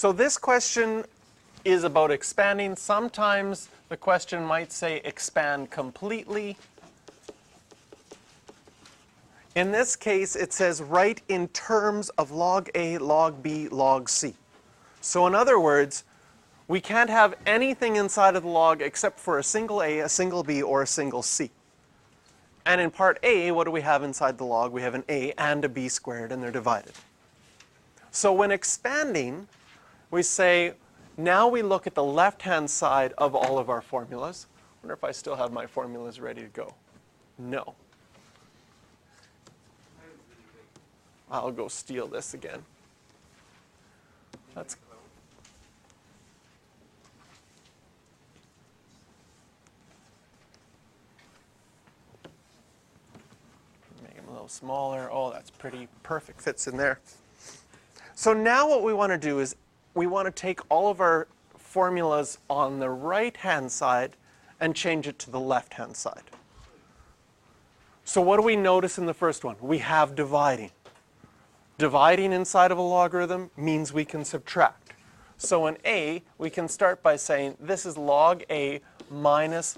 So this question is about expanding. Sometimes the question might say expand completely. In this case, it says write in terms of log A, log B, log C. So in other words, we can't have anything inside of the log except for a single A, a single B, or a single C. And in part A, what do we have inside the log? We have an A and a B squared, and they're divided. So when expanding, we say, now we look at the left-hand side of all of our formulas. I wonder if I still have my formulas ready to go. No. I'll go steal this again. That's make them a little smaller. Oh, that's pretty perfect. Fits in there. So now what we want to do is we want to take all of our formulas on the right-hand side and change it to the left-hand side. So what do we notice in the first one? We have dividing. Dividing inside of a logarithm means we can subtract. So in A, we can start by saying this is log A minus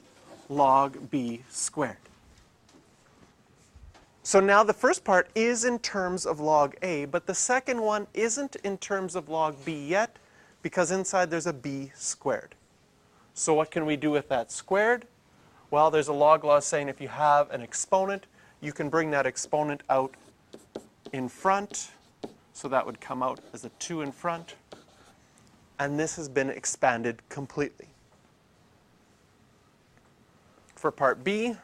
log B squared. So now the first part is in terms of log A, but the second one isn't in terms of log B yet, because inside there's a B squared. So what can we do with that squared? Well, there's a log law saying if you have an exponent, you can bring that exponent out in front. So that would come out as a 2 in front. And this has been expanded completely. For part B,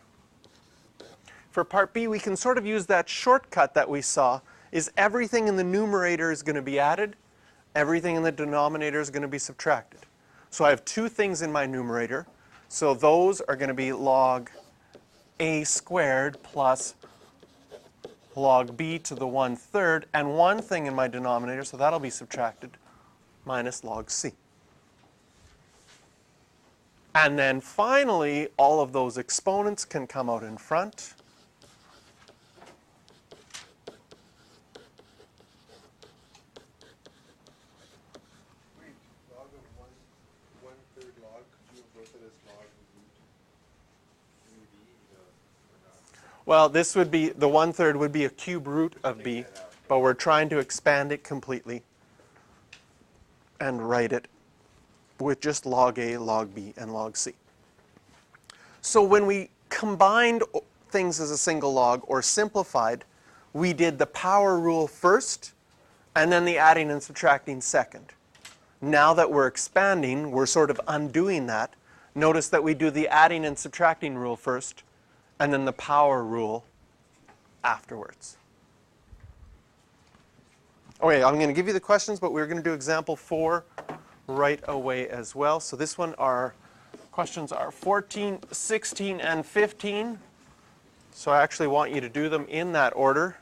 we can sort of use that shortcut that we saw, is everything in the numerator is going to be added, everything in the denominator is going to be subtracted. So I have two things in my numerator. So those are going to be log A squared plus log B to the 1/3, and one thing in my denominator, so that'll be subtracted, minus log C. And then finally, all of those exponents can come out in front. Wait, log of 1/3 log, could you have wrote it as log root B or not? Well, this would be, the 1/3 would be a cube root of B, but we're trying to expand it completely and write it with just log A, log B, and log C. So when we combined things as a single log or simplified, we did the power rule first and then the adding and subtracting second. Now that we're expanding, we're sort of undoing that. Notice that we do the adding and subtracting rule first and then the power rule afterwards. Okay, I'm going to give you the questions, but we're going to do example 4 right away as well. So this one, our questions are 14, 16, and 15. So I actually want you to do them in that order.